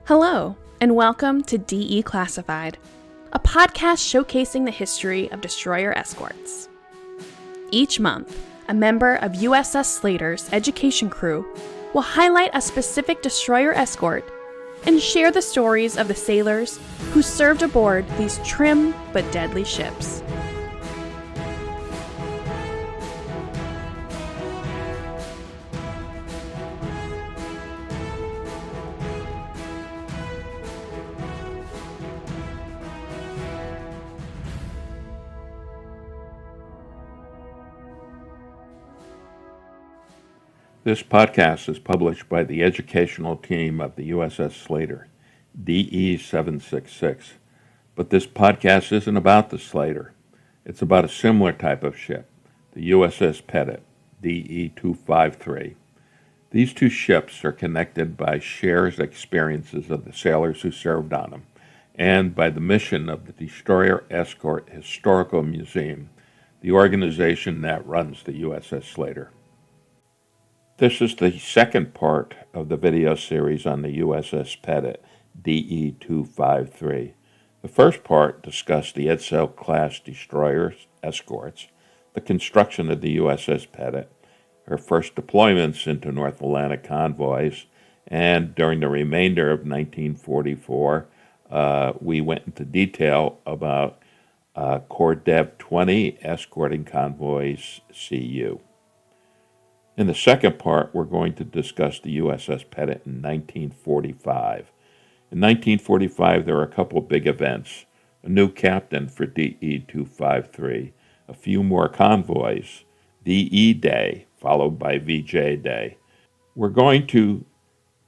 Hello, and welcome to DE Classified, a podcast showcasing the history of destroyer escorts. Each month, a member of USS Slater's education crew will highlight a specific destroyer escort and share the stories of the sailors who served aboard these trim but deadly ships. This podcast is published by the educational team of the USS Slater, DE 766. But this podcast isn't about the Slater. It's about a similar type of ship, the USS PETTIT, DE 253. These two ships are connected by shared experiences of the sailors who served on them, and by the mission of the Destroyer Escort Historical Museum, the organization that runs the USS Slater. This is the second part of the video series on the USS PETTIT, DE 253. The first part discussed the Edsall-Class destroyer escorts, the construction of the USS PETTIT, her first deployments into North Atlantic convoys, and during the remainder of 1944, we went into detail about Corps Dev 20 escorting convoys CU. In the second part, we're going to discuss the USS PETTIT in 1945. In 1945, there were a couple of big events: a new captain for DE 253, a few more convoys, V-E Day, followed by V-J Day. We're going to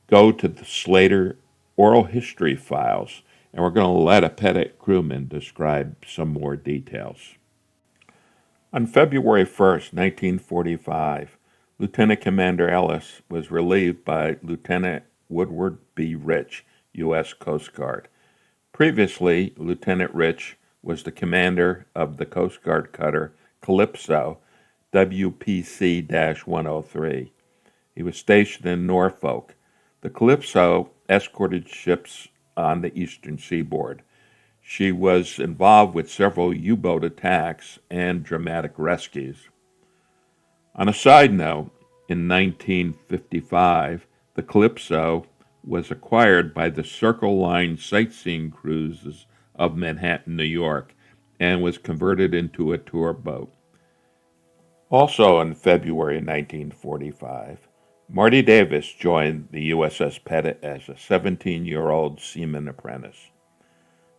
go to the Slater oral history files, and we're going to let a PETTIT crewman describe some more details. On February 1st, 1945, Lieutenant Commander Ellis was relieved by Lieutenant Woodward B. Rich, U.S. Coast Guard. Previously, Lieutenant Rich was the commander of the Coast Guard cutter Calypso, WPC-103. He was stationed in Norfolk. The Calypso escorted ships on the eastern seaboard. She was involved with several U-boat attacks and dramatic rescues. On a side note, in 1955, the Calypso was acquired by the Circle Line Sightseeing Cruises of Manhattan, New York, and was converted into a tour boat. Also in February 1945, Marty Davis joined the USS Pettit as a 17-year-old seaman apprentice.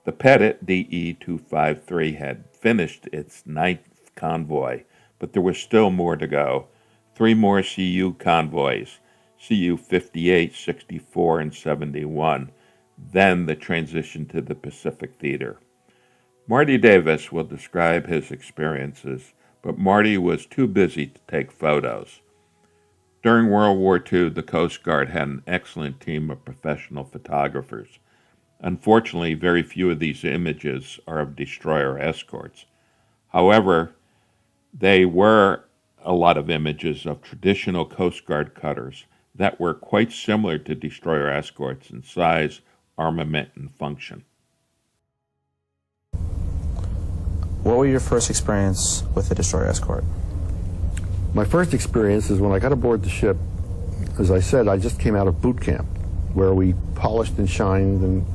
The Pettit DE 253 had finished its ninth convoy, but there was still more to go. 3 more CU convoys, CU 58, 64, and 71, then the transition to the Pacific Theater. Marty Davis will describe his experiences, but Marty was too busy to take photos. During World War II, the Coast Guard had an excellent team of professional photographers. Unfortunately, very few of these images are of destroyer escorts. However, they were a lot of images of traditional Coast Guard cutters that were quite similar to destroyer escorts in size, armament, and function. What were your first experience with the destroyer escort? My first experience is when I got aboard the ship. As I said, I just came out of boot camp, where we polished and shined and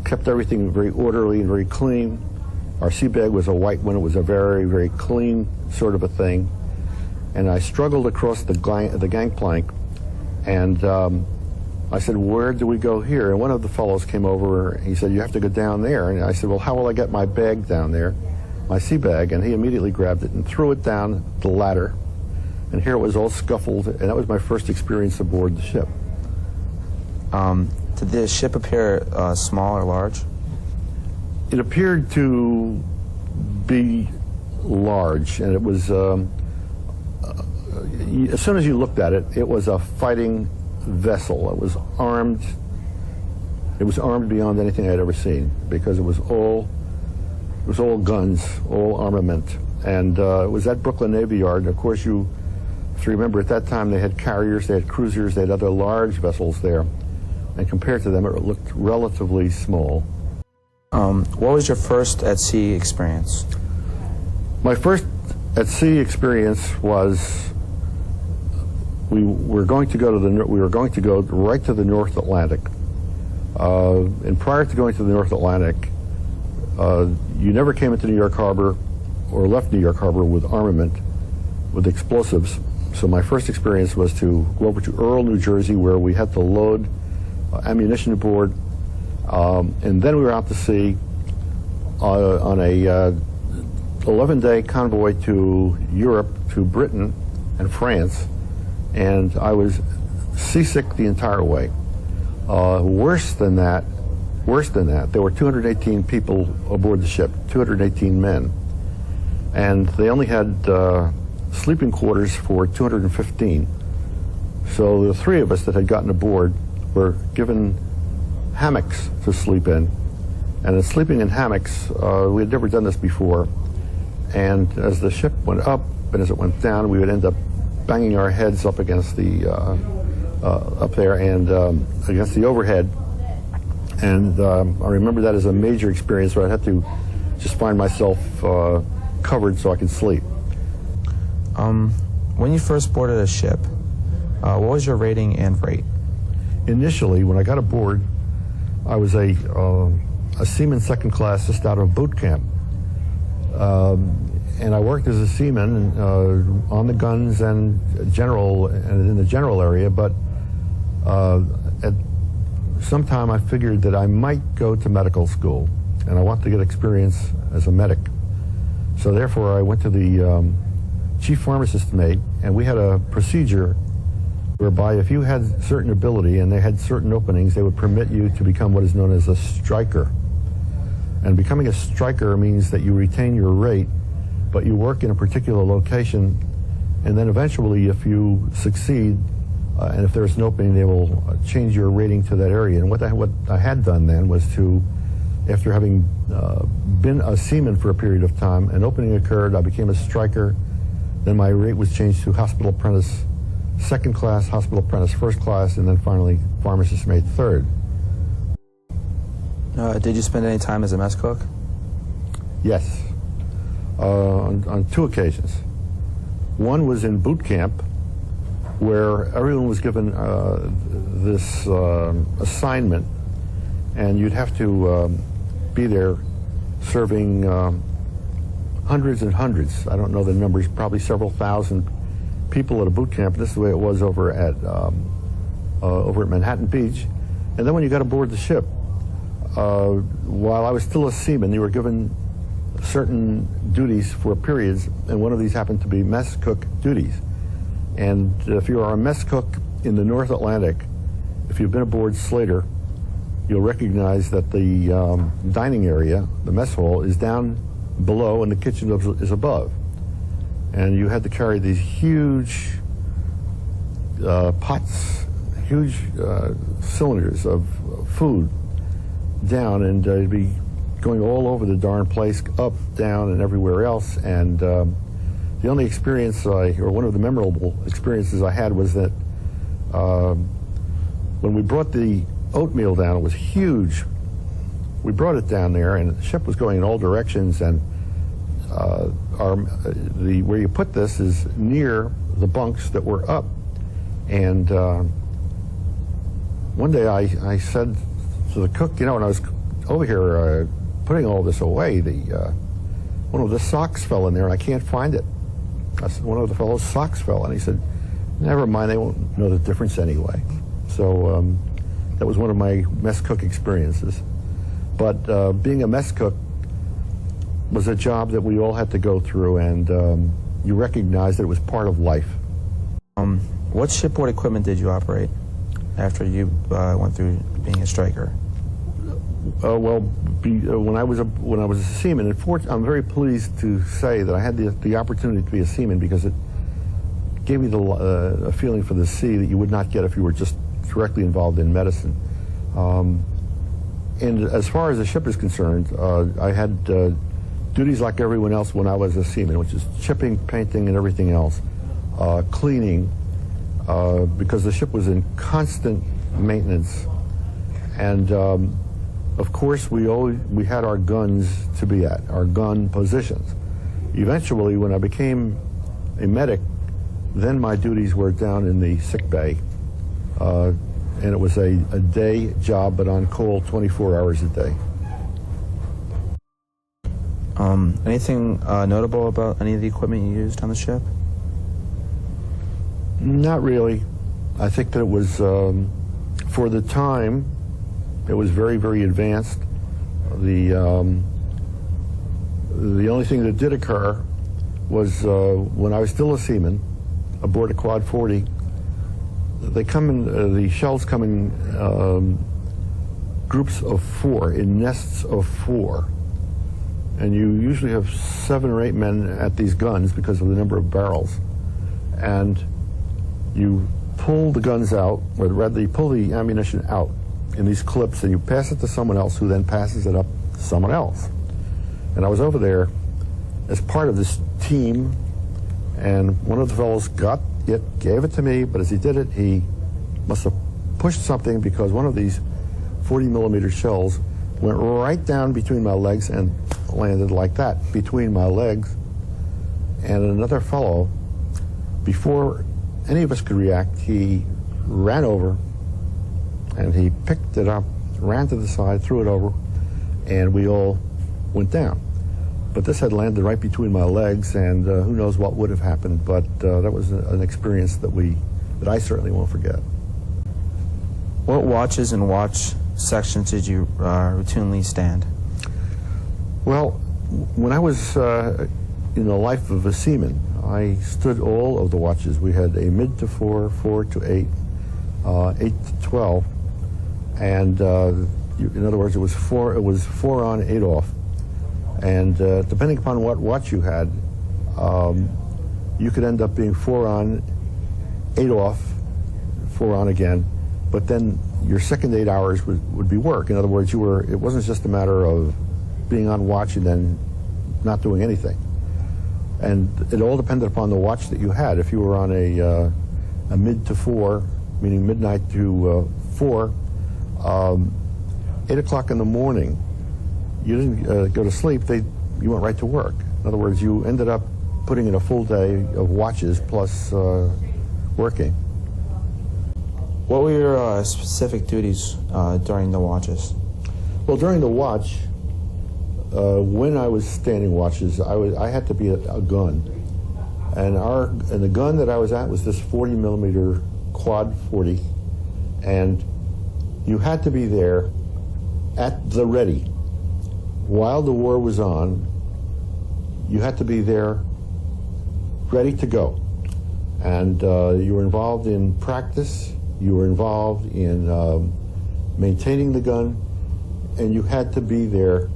kept everything very orderly and very clean. Our sea bag was a white one. It was a very, very clean sort of a thing. And I struggled across the gangplank, and I said, where do we go here? And one of the fellows came over. He said, you have to go down there. And I said, well, how will I get my bag down there, my sea bag? And he immediately grabbed it and threw it down the ladder. And here it was all scuffled, and that was my first experience aboard the ship. Did the ship appear small or large? It appeared to be large, and it was, as soon as you looked at it, it was a fighting vessel. It was armed. It was armed beyond anything I'd ever seen, because it was all guns, all armament. And it was at Brooklyn Navy Yard. And of course, if you remember, at that time they had carriers, they had cruisers, they had other large vessels there. and compared to them, it looked relatively small. What was your first at sea experience? My first at sea experience was we were going to go right to the North Atlantic. And prior to going to the North Atlantic, you never came into New York Harbor or left New York Harbor with armament, with explosives. So my first experience was to go over to Earl, New Jersey, where we had to load ammunition aboard, and then we were out to sea on a 11-day convoy to Europe, to Britain and France, and I was seasick the entire way. Worse than that, there were 218 people aboard the ship, 218 men, and they only had sleeping quarters for 215. So the three of us that had gotten aboard were given hammocks to sleep in, and in sleeping in hammocks, we had never done this before, and as the ship went up and as it went down, we would end up banging our heads up against the up there and against the overhead, and I remember that as a major experience where I had to just find myself covered so I could sleep. When you first boarded a ship, what was your rating and rate? Initially, when I got aboard, I was a seaman second class just out of boot camp. And I worked as a seaman on the guns and in the general area, but at some time I figured that I might go to medical school, and I wanted to get experience as a medic. So therefore I went to the chief pharmacist mate, and we had a procedure whereby if you had certain ability and they had certain openings, they would permit you to become what is known as a striker. And becoming a striker means that you retain your rate, but you work in a particular location, and then eventually if you succeed, and if there's an opening, they will change your rating to that area. And what I had done then was to, after having been a seaman for a period of time, an opening occurred, I became a striker, then my rate was changed to hospital apprentice second class, hospital apprentice first class, and then finally pharmacist mate third. Did you spend any time as a mess cook? Yes, on two occasions. One was in boot camp, where everyone was given this assignment, and you'd have to be there serving hundreds and hundreds, I don't know the numbers, probably several thousand people at a boot camp. This is the way it was over at Manhattan Beach. And then when you got aboard the ship, while I was still a seaman, you were given certain duties for periods, and one of these happened to be mess cook duties. And if you are a mess cook in the North Atlantic, if you've been aboard Slater, you'll recognize that the dining area, the mess hall, is down below and the kitchen is above. And you had to carry these huge pots, huge cylinders of food down, and it'd be going all over the darn place, up, down, and everywhere else. And the only experience or one of the memorable experiences I had was that when we brought the oatmeal down, it was huge. We brought it down there, and the ship was going in all directions, and where you put this is near the bunks that were up. And one day I said to the cook, when I was over here putting all this away, one of the socks fell in there, and I can't find it. One of the fellow's socks fell, and he said, "Never mind, they won't know the difference anyway." So that was one of my mess cook experiences. But being a mess cook was a job that we all had to go through, and you recognized that it was part of life. What shipboard equipment did you operate after you went through being a striker? When I was a seaman, I'm very pleased to say that I had the opportunity to be a seaman, because it gave me a feeling for the sea that you would not get if you were just directly involved in medicine. And as far as the ship is concerned, I had duties like everyone else when I was a seaman, which is chipping, painting, and everything else, cleaning, because the ship was in constant maintenance. And of course, we had our guns to be at, our gun positions. Eventually, when I became a medic, then my duties were down in the sick bay. And it was a day job, but on call 24 hours a day. Anything notable about any of the equipment you used on the ship? Not really. I think that it was, for the time, it was very, very advanced. The only thing that did occur was when I was still a seaman aboard a Quad 40. They come in. The shells come in groups of 4, in nests of 4, and you usually have 7 or 8 men at these guns because of the number of barrels, and you pull the guns out, or rather you pull the ammunition out in these clips, and you pass it to someone else who then passes it up to someone else. And I was over there as part of this team, and one of the fellows got it, gave it to me, but as he did it, he must have pushed something, because one of these 40-millimeter shells went right down between my legs and landed like that, between my legs. And another fellow, before any of us could react, he ran over and he picked it up, ran to the side, threw it over, and we all went down. But this had landed right between my legs, and who knows what would have happened, but that was an experience that I certainly won't forget. What watches and watch sections did you routinely stand? Well, when I was in the life of a seaman, I stood all of the watches. We had a mid to 4, 4 to 8, 8 to 12, and in other words, it was 4 on, 8 off. And depending upon what watch you had, you could end up being 4 on, 8 off, 4 on again, but then your second 8 hours would be work. In other words, it wasn't just a matter of being on watch and then not doing anything. And it all depended upon the watch that you had. If you were on a mid to 4, meaning midnight to 4, 8 o'clock in the morning, you didn't go to sleep, you went right to work. In other words, you ended up putting in a full day of watches plus working. What were your specific duties during the watches? Well, during the watch, when I was standing watches, I had to be at a gun. And the gun that I was at was this 40-millimeter Quad 40, and you had to be there at the ready. While the war was on, you had to be there ready to go. And you were involved in practice, you were involved in maintaining the gun, and you had to be there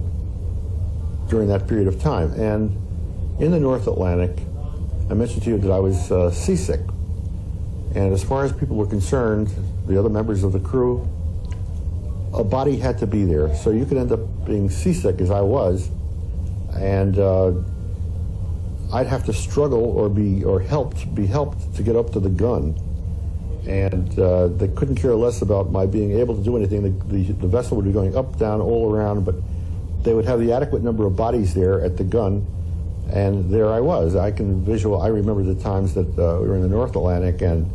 during that period of time. And in the North Atlantic, I mentioned to you that I was seasick. And as far as people were concerned, the other members of the crew, a body had to be there. So you could end up being seasick, as I was, and I'd have to struggle or be helped to get up to the gun. And they couldn't care less about my being able to do anything. The vessel would be going up, down, all around, but they would have the adequate number of bodies there at the gun, and there I was. I remember the times that we were in the North Atlantic and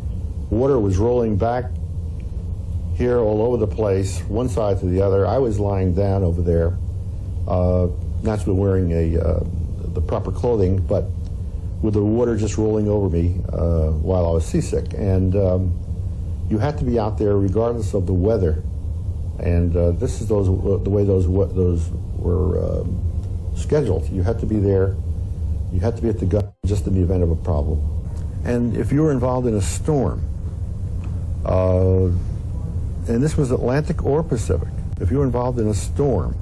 water was rolling back here all over the place, one side to the other. I was lying down over there, naturally wearing the proper clothing, but with the water just rolling over me while I was seasick. And you had to be out there regardless of the weather. And this is the way those were scheduled. You had to be there. You had to be at the gun just in the event of a problem. And if you were involved in a storm, and this was Atlantic or Pacific, if you were involved in a storm,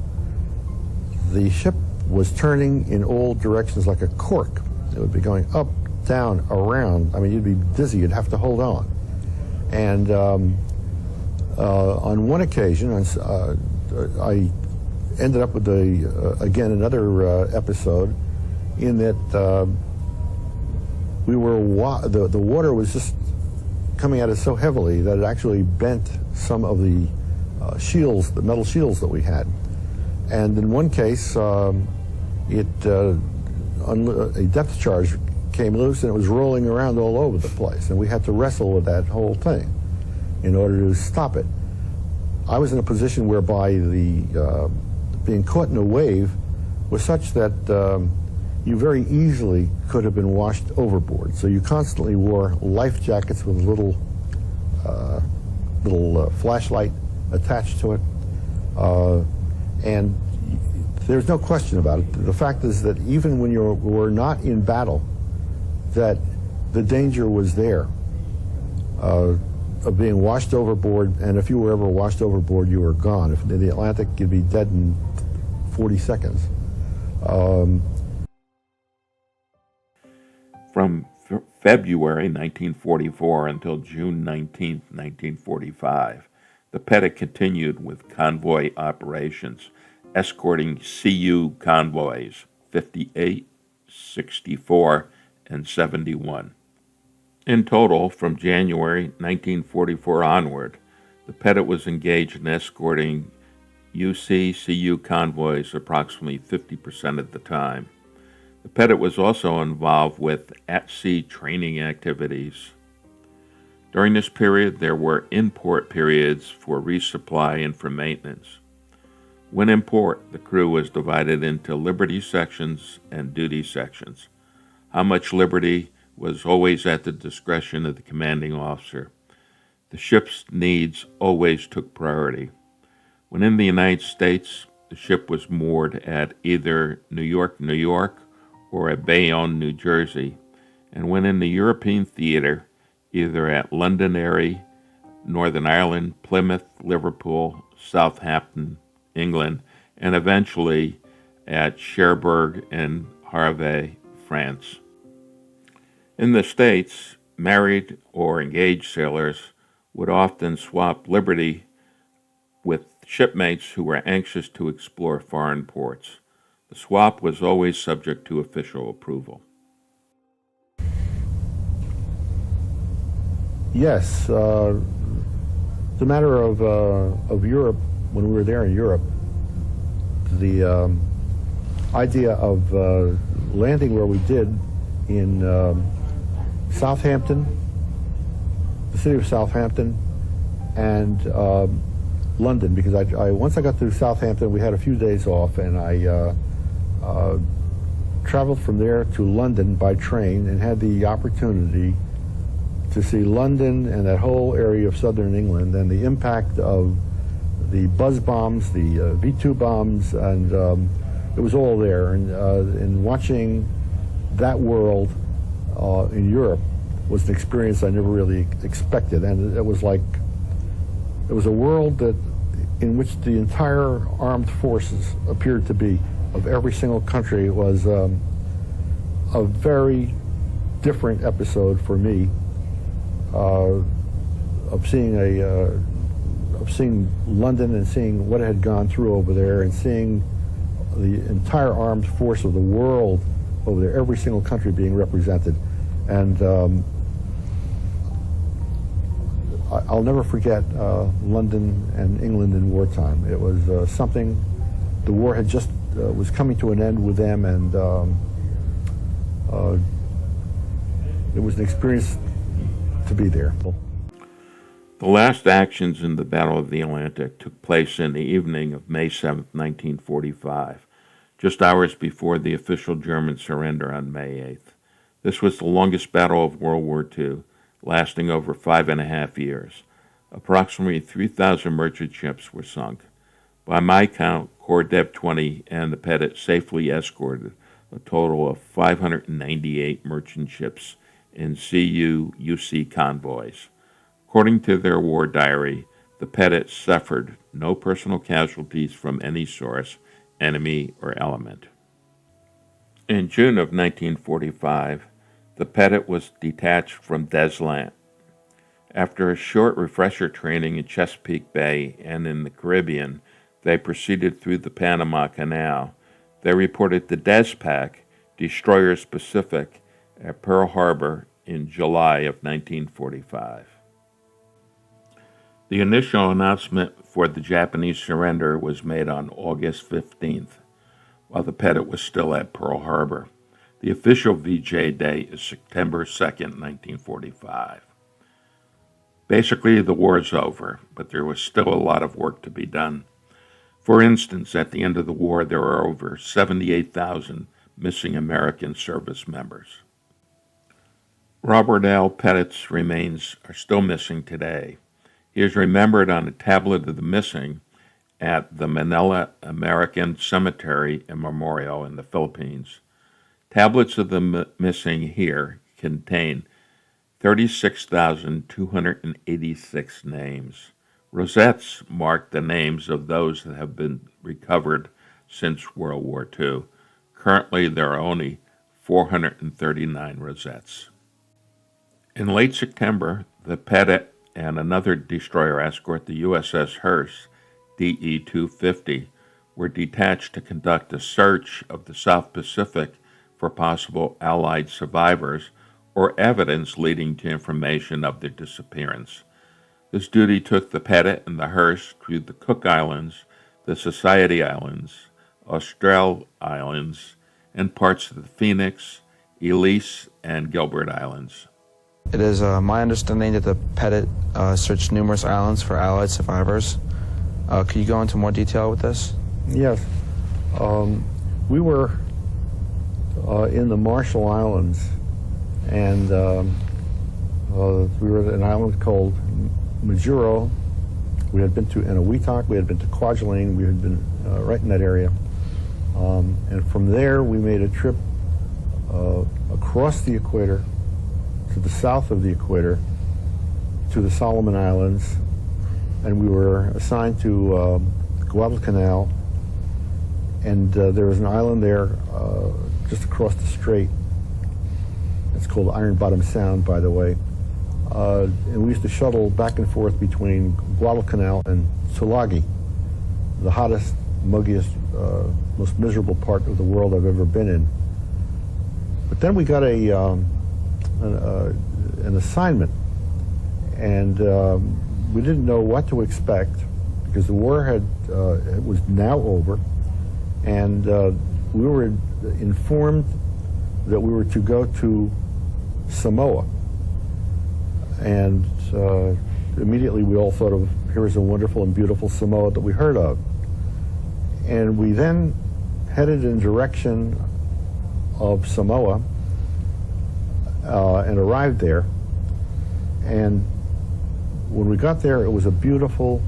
the ship was turning in all directions like a cork. It would be going up, down, around. I mean, you'd be dizzy. You'd have to hold on. And on one occasion, I ended up with again another episode in that the water was just coming at us so heavily that it actually bent some of the shields, the metal shields that we had. And in one case, a depth charge came loose and it was rolling around all over the place, and we had to wrestle with that whole thing in order to stop it. I was in a position whereby the being caught in a wave was such that you very easily could have been washed overboard. So you constantly wore life jackets with a little flashlight attached to it, and there's no question about it. The fact is that even when you were not in battle, that the danger was there of being washed overboard, and if you were ever washed overboard, you were gone. If in the Atlantic, you'd be dead in 40 seconds. From February 1944 until June 19, 1945, the Pettit continued with convoy operations, escorting CU convoys 58, 64, and 71. In total, from January 1944 onward, the Pettit was engaged in escorting UC-CU convoys approximately 50% of the time. The Pettit was also involved with at-sea training activities. During this period, there were in-port periods for resupply and for maintenance. When in port, the crew was divided into liberty sections and duty sections. How much liberty was always at the discretion of the commanding officer. The ship's needs always took priority. When in the United States, the ship was moored at either New York, New York, or at Bayonne, New Jersey, and when in the European theater, either at Londonderry, Northern Ireland, Plymouth, Liverpool, Southampton, England, and eventually at Cherbourg and Havre, France. In the States, married or engaged sailors would often swap liberty with shipmates who were anxious to explore foreign ports. The swap was always subject to official approval. Yes, the matter of Europe, when we were there in Europe, the idea of landing where we did in Southampton, the city of Southampton, and London, because I once I got to Southampton, we had a few days off, and I traveled from there to London by train and had the opportunity to see London and that whole area of southern England and the impact of the buzz bombs, the V-2 bombs, and it was all there. And watching that world in Europe was an experience I never really expected. And it was like, it was a world in which the entire armed forces appeared to be, of every single country. It was a very different episode for me of seeing London and seeing what it had gone through over there, and seeing the entire armed force of the world over there, every single country being represented. And I'll never forget London and England in wartime. It was something, the war had just was coming to an end with them, and it was an experience to be there. The last actions in the Battle of the Atlantic took place in the evening of May 7, 1945, just hours before the official German surrender on May 8th. This was the longest battle of World War II, lasting over 5.5 years. Approximately 3,000 merchant ships were sunk. By my count, Corps Dev 20 and the Pettit safely escorted a total of 598 merchant ships in CU-UC convoys. According to their war diary, the Pettit suffered no personal casualties from any source, enemy, or element. In June of 1945, the Pettit was detached from Deslant. After a short refresher training in Chesapeake Bay and in the Caribbean, they proceeded through the Panama Canal. They reported the DesPac, Destroyer Pacific, at Pearl Harbor in July of 1945. The initial announcement for the Japanese surrender was made on August 15th, while the Pettit was still at Pearl Harbor. The official V-Day Day is September 2nd, 1945. Basically, the war's over, but there was still a lot of work to be done. For instance, at the end of the war, there were over 78,000 missing American service members. Robert L. Pettit's remains are still missing today. He is remembered on a tablet of the missing at the Manila American Cemetery and Memorial in the Philippines. Tablets of the missing here contain 36,286 names. Rosettes mark the names of those that have been recovered since World War II. Currently, there are only 439 rosettes. In late September, the Pettit and another destroyer escort, the USS Hearst, DE-250, were detached to conduct a search of the South Pacific for possible Allied survivors or evidence leading to information of their disappearance. This duty took the Pettit and the Hearst to the Cook Islands, the Society Islands, Austral Islands, and parts of the Phoenix, Ellice, and Gilbert Islands. It is my understanding that the Pettit searched numerous islands for Allied survivors. Could you go into more detail with this? Yes. We were in the Marshall Islands, and we were at an island called Majuro. We had been to Eniwetok, we had been to Kwajalein, we had been right in that area. And from there, we made a trip across the equator, to the south of the equator, to the Solomon Islands, and we were assigned to Guadalcanal, and there was an island there just across the strait. It's called Iron Bottom Sound, by the way. And we used to shuttle back and forth between Guadalcanal and Tulagi, the hottest, muggiest, most miserable part of the world I've ever been in. But then we got an assignment, and we didn't know what to expect because the war was now over, and we were informed that we were to go to Samoa. And immediately we all thought of, here's a wonderful and beautiful Samoa that we heard of. And we then headed in direction of Samoa and arrived there. And when we got there, it was a beautiful,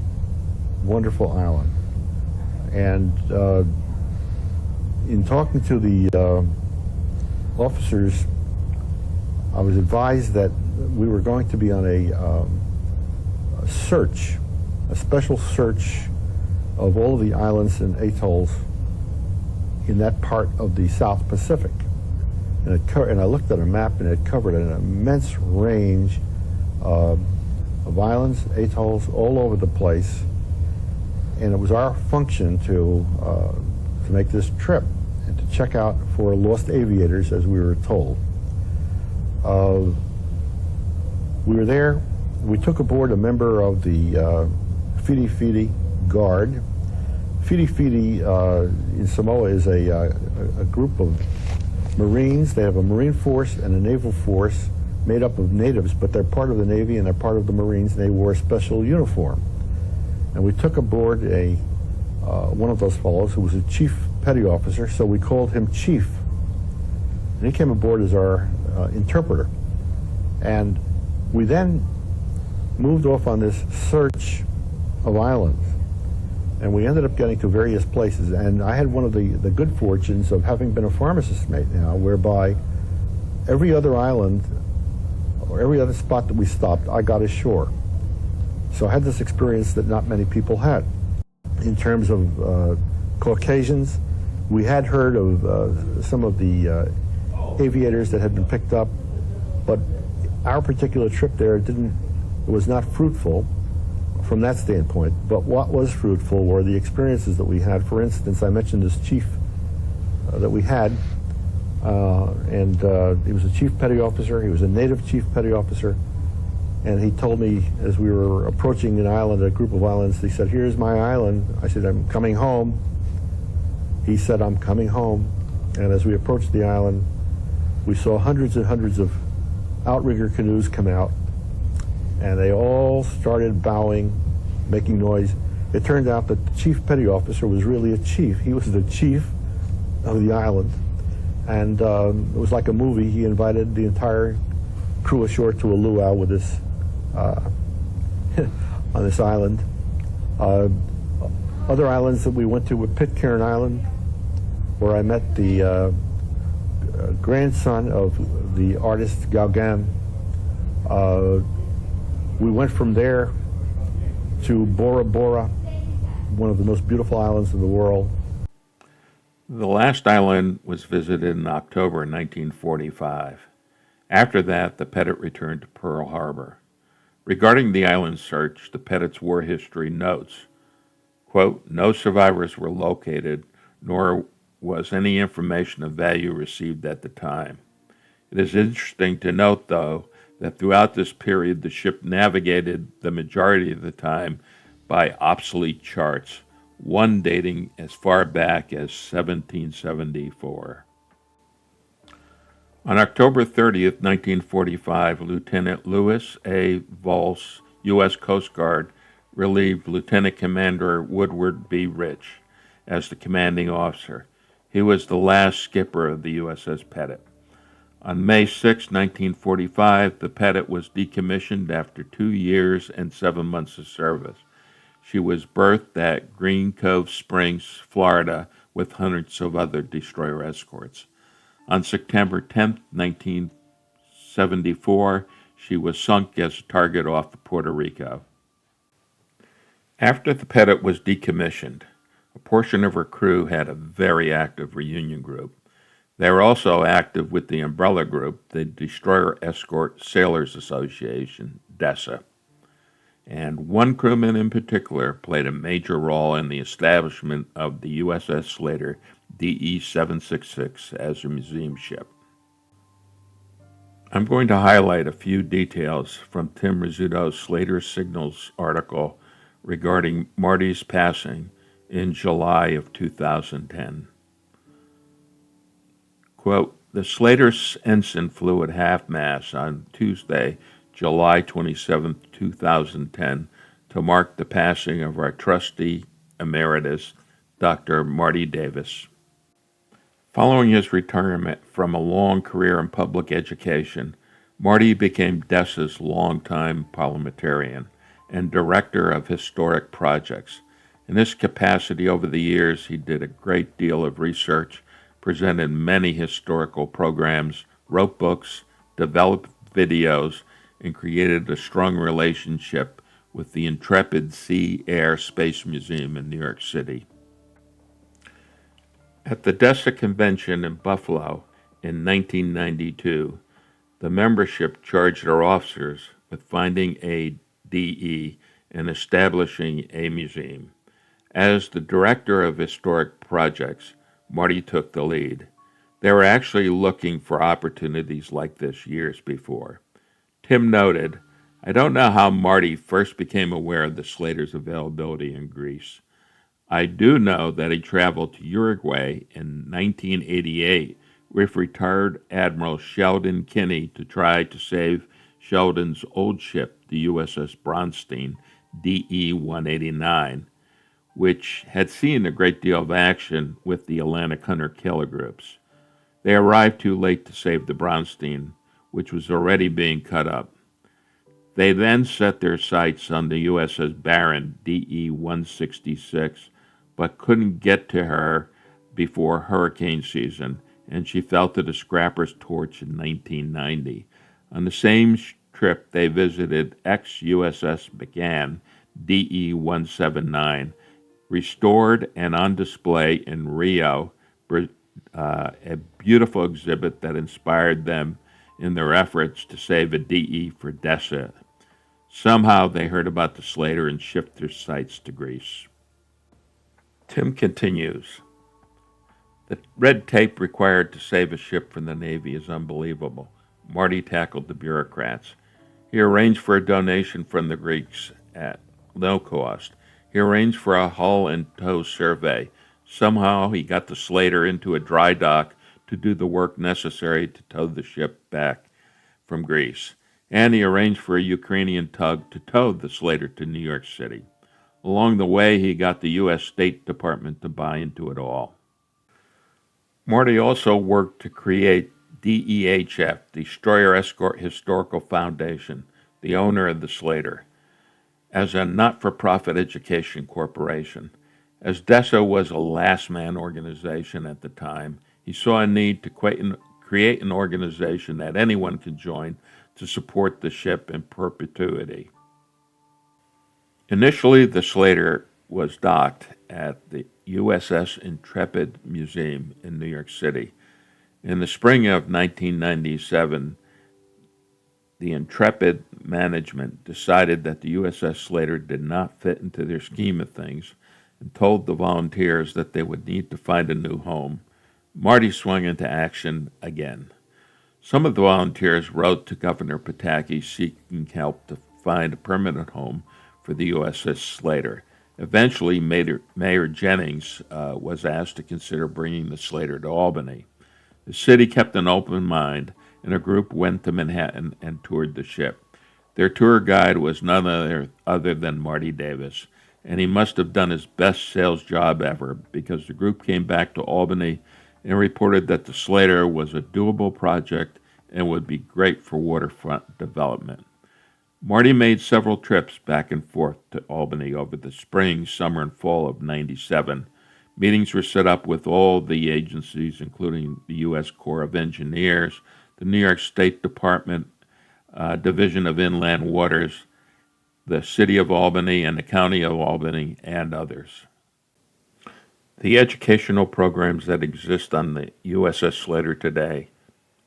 wonderful island. And in talking to the officers, I was advised that we were going to be on a search, a special search of all of the islands and atolls in that part of the South Pacific. And I looked at a map, and it covered an immense range of islands, atolls, all over the place. And it was our function to make this trip and to check out for lost aviators, as we were told. We were there. We took aboard a member of the Fidi Fidi Guard. Fidi Fidi in Samoa is a group of Marines. They have a Marine force and a naval force made up of natives, but they're part of the Navy and they're part of the Marines, and they wore a special uniform. And we took aboard one of those fellows who was a chief petty officer, so we called him Chief. And he came aboard as our interpreter. And we then moved off on this search of islands. And we ended up getting to various places. And I had one of the good fortunes of having been a pharmacist mate now, whereby every other island or every other spot that we stopped, I got ashore. So I had this experience that not many people had. In terms of Caucasians, we had heard of some of the aviators that had been picked up, but our particular trip there was not fruitful from that standpoint. But what was fruitful were the experiences that we had. For instance, I mentioned this chief that we had, and he was a chief petty officer. He was a native chief petty officer, And he told me as we were approaching an island, a group of islands, he said, "Here's my island." I said, "I'm coming home." He said, "I'm coming home." And as we approached the island, we saw hundreds and hundreds of outrigger canoes come out, and they all started bowing, making noise. It turned out that the chief petty officer was really a chief. He was the chief of the island. And it was like a movie. He invited the entire crew ashore to a luau with this on this island. Other islands that we went to were Pitcairn Island, where I met the grandson of the artist Gauguin. We went from there to Bora Bora, one of the most beautiful islands in the world. The last island was visited in October 1945. After that, the Pettit returned to Pearl Harbor. Regarding the island search, the Pettit's war history notes, quote, "No survivors were located, nor was any information of value received at the time. It is interesting to note, though, that throughout this period the ship navigated the majority of the time by obsolete charts, one dating as far back as 1774. On October 30th, 1945, Lieutenant Louis A. Volz, U.S. Coast Guard, relieved Lieutenant Commander Woodward B. Rich as the commanding officer. He was the last skipper of the USS Pettit. On May 6, 1945, the Pettit was decommissioned after 2 years and 7 months of service. She was berthed at Green Cove Springs, Florida, with hundreds of other destroyer escorts. On September 10, 1974, she was sunk as a target off Puerto Rico. After the Pettit was decommissioned, a portion of her crew had a very active reunion group. They were also active with the umbrella group, the Destroyer Escort Sailors Association, DESA. And one crewman in particular played a major role in the establishment of the USS Slater DE-766 as a museum ship. I'm going to highlight a few details from Tim Rizzuto's Slater Signals article regarding Marty's passing in July of 2010. Quote, "The Slater's ensign flew at half-mast on Tuesday, July 27, 2010, to mark the passing of our trustee emeritus, Dr. Marty Davis. Following his retirement from a long career in public education, Marty became DESA's longtime parliamentarian and director of historic projects. In this capacity over the years, he did a great deal of research, presented many historical programs, wrote books, developed videos, and created a strong relationship with the Intrepid Sea, Air, Space Museum in New York City. At the DESA convention in Buffalo in 1992, the membership charged our officers with finding a DE and establishing a museum. As the director of historic projects, Marty took the lead. They were actually looking for opportunities like this years before. Tim noted, "I don't know how Marty first became aware of the Slater's availability in Greece. I do know that he traveled to Uruguay in 1988 with retired Admiral Sheldon Kinney to try to save Sheldon's old ship, the USS Bronstein, DE-189, which had seen a great deal of action with the Atlantic hunter-killer groups. They arrived too late to save the Bronstein, which was already being cut up. They then set their sights on the USS Barron, DE-166, but couldn't get to her before hurricane season, and she fell to the scrapper's torch in 1990. On the same trip, they visited ex-USS McGann, DE-179, restored and on display in Rio, a beautiful exhibit that inspired them in their efforts to save a DE for DESA. Somehow they heard about the Slater and shifted their sights to Greece." Tim continues, "The red tape required to save a ship from the Navy is unbelievable. Marty tackled the bureaucrats. He arranged for a donation from the Greeks at no cost. He arranged for a hull and tow survey. Somehow he got the Slater into a dry dock to do the work necessary to tow the ship back from Greece. And he arranged for a Ukrainian tug to tow the Slater to New York City. Along the way, he got the U.S. State Department to buy into it all. Marty also worked to create DEHF, Destroyer Escort Historical Foundation, the owner of the Slater, as a not-for-profit education corporation. As DESA was a last-man organization at the time, he saw a need to create an organization that anyone could join to support the ship in perpetuity. Initially, the Slater was docked at the USS Intrepid Museum in New York City. In the spring of 1997, the Intrepid management decided that the USS Slater did not fit into their scheme of things and told the volunteers that they would need to find a new home. Marty swung into action again. Some of the volunteers wrote to Governor Pataki seeking help to find a permanent home for the USS Slater. Eventually, Mayor Jennings was asked to consider bringing the Slater to Albany. The city kept an open mind, and a group went to Manhattan and toured the ship. Their tour guide was none other than Marty Davis, and he must have done his best sales job ever because the group came back to Albany and reported that the Slater was a doable project and would be great for waterfront development. Marty made several trips back and forth to Albany over the spring, summer, and fall of '97. Meetings were set up with all the agencies, including the U.S. Corps of Engineers, the New York State Department, Division of Inland Waters, the City of Albany, and the County of Albany, and others. The educational programs that exist on the USS Slater today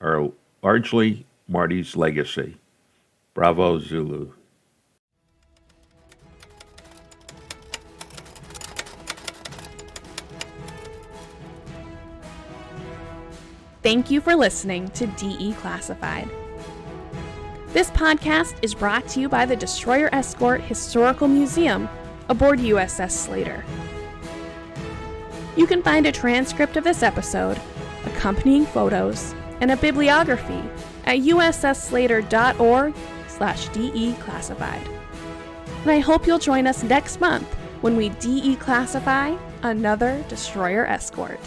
are largely Marty's legacy. Bravo, Zulu. Thank you for listening to DE Classified. This podcast is brought to you by the Destroyer Escort Historical Museum aboard USS Slater. You can find a transcript of this episode, accompanying photos, and a bibliography at ussslater.org/DE-classified. And I hope you'll join us next month when we DE-classify another Destroyer Escort.